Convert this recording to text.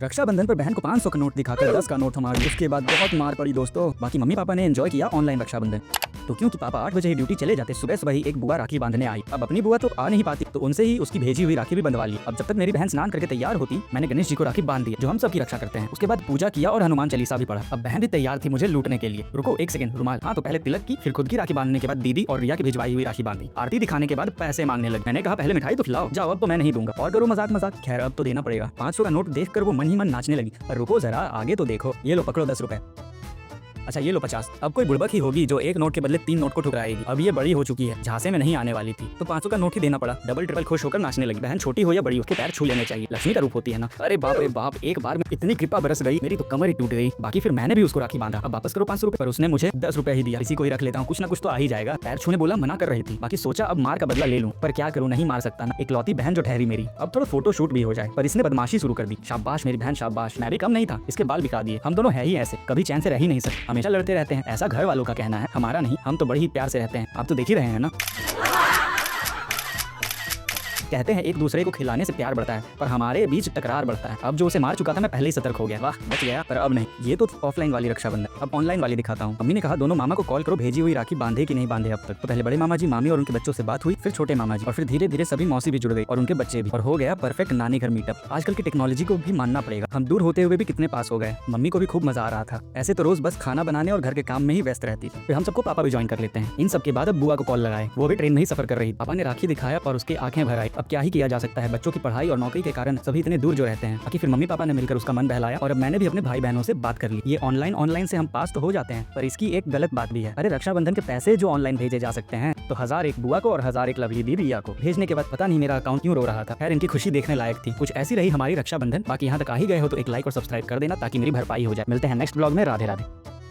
रक्षाबंधन पर बहन को 500 का नोट दिखाकर 10 का नोट थमा दी। उसके बाद बहुत मार पड़ी दोस्तों। बाकी मम्मी पापा ने एंजॉय किया ऑनलाइन रक्षाबंधन। तो क्योंकि पापा 8 बजे ही ड्यूटी चले जाते, सुबह सुबह ही एक बुआ राखी बांधने आई। अब अपनी बुआ तो आ नहीं पाती, तो उनसे ही उसकी भेजी हुई राखी भी बंधवा ली। अब जब तक मेरी बहन स्नान करके तैयार होती, मैंने गणेश जी को राखी बांध दी, जो हम सबकी रक्षा करते हैं। उसके बाद पूजा किया और हनुमान चालीसा भी पढ़ा। अब बहन भी तैयार थी मुझे लूटने के लिए। रुको एक सेकंड, रुमाल। हाँ, तो पहले तिलक की, फिर खुद की राखी बांधने के बाद दीदी और रिया की भिजवाई हुई राखी बांधी। आरती दिखाने के बाद पैसे मांगने लगे। मैंने कहा पहले मिठाई तो खिलाओ, जाओ अब तो मैं नहीं दूंगा। और करो मजाक मजाक, खैर अब तो देना पड़ेगा। 500 का नोट देखकर वो मन ही मन नाचने लगी। पर रुको जरा, आगे तो देखो। ये लो पकड़ो 10 रुपए। अच्छा ये लो 50। अब कोई बुड़बक ही होगी जो एक नोट के बदले 3 नोट को ठुकराएगी। अब ये बड़ी हो चुकी है, झांसे में नहीं आने वाली थी, तो 500 का नोट ही देना पड़ा। डबल ट्रिपल खुश होकर नाचने लगी। बहन छोटी हो या बड़ी, उसके पैर छू लेने चाहिए, लक्ष्मी का रूप होती है ना। अरे बाप रे बाप, एक बार में इतनी कृपा बरस गई, मेरी तो कमर ही टूट गई। बाकी फिर मैंने भी उसको राखी बांधा। अब वापस करो 500 रुपए, पर उसने मुझे 10 रुपए ही दिया। इसी को ही रख लेता हूँ, कुछ ना कुछ तो आ ही जाएगा। पैर छूने बोला, मना कर रही थी। बाकी सोचा अब मार का बदला ले लूं, पर क्या करूँ, नहीं मार सकता ना। इकलौती बहन जो ठहरी मेरी। अब थोड़ा फोटो शूट भी हो जाए, पर इसने बदमाशी शुरू कर दी। शाबाश मेरी बहन शाबाश, मैं भी कम नहीं था। इसके बाल बिका दिए। हम दोनों है ही ऐसे, कभी चैन से रह ही नहीं सकते, हमेशा लड़ते रहते हैं। ऐसा घर वालों का कहना है, हमारा नहीं। हम तो बड़े ही प्यार से रहते हैं, आप तो देख ही रहे हैं ना। कहते हैं एक दूसरे को खिलाने से प्यार बढ़ता है, पर हमारे बीच तकरार बढ़ता है। अब जो उसे मार चुका था मैं पहले ही सतर्क हो गया। वाह बच गया, पर अब नहीं। ये तो ऑफलाइन वाली रक्षाबंधन, अब ऑनलाइन वाली दिखाता हूँ। मम्मी ने कहा दोनों मामा को कॉल करो, भेजी हुई राखी बांधे कि नहीं बांधे अब तक। तो पहले बड़े मामा जी, मामी और उनके बच्चों से बात हुई, फिर छोटे मामा जी, और फिर धीरे धीरे सभी मौसी भी जुड़ गई और उनके बच्चे भी, और हो गया परफेक्ट नानी घर मीटअप। आजकल की टेक्नोलॉजी को भी मानना पड़ेगा, हम दूर होते हुए भी कितने पास हो गए। मम्मी को भी खूब मजा आ रहा था। ऐसे तो रोज बस खाना बनाने और घर के काम में ही व्यस्त रहती थी। फिर हम सबको पापा भी ज्वाइन कर लेते हैं। इन सब के बाद अब बुआ को कॉल लगाए, वो भी ट्रेन में ही सफर कर रही। पापा ने राखी दिखाया और उसकी आंखें भर आई। अब क्या ही किया जा सकता है, बच्चों की पढ़ाई और नौकरी के कारण सभी इतने दूर जो रहते हैं। बाकी फिर मम्मी पापा ने मिलकर उसका मन बहलाया और अब मैंने भी अपने भाई बहनों से बात कर ली। ये ऑनलाइन से हम पास तो हो जाते हैं, पर इसकी एक गलत बात भी है। अरे रक्षाबंधन के पैसे जो ऑनलाइन भेजे जा सकते हैं, तो 1001 बुआ को और 1001 लवली दी रिया को। भेजने के बाद पता नहीं मेरा अकाउंट क्यों रो रहा था। खैर इनकी खुशी देखने लायक थी। कुछ ऐसी रही हमारी रक्षाबंधन। बाकी यहाँ तक आ ही गए हो तो एक लाइक और सब्सक्राइब कर देना, ताकि मेरी भरपाई हो जाए। मिलते हैं नेक्स्ट ब्लॉग में। राधे राधे।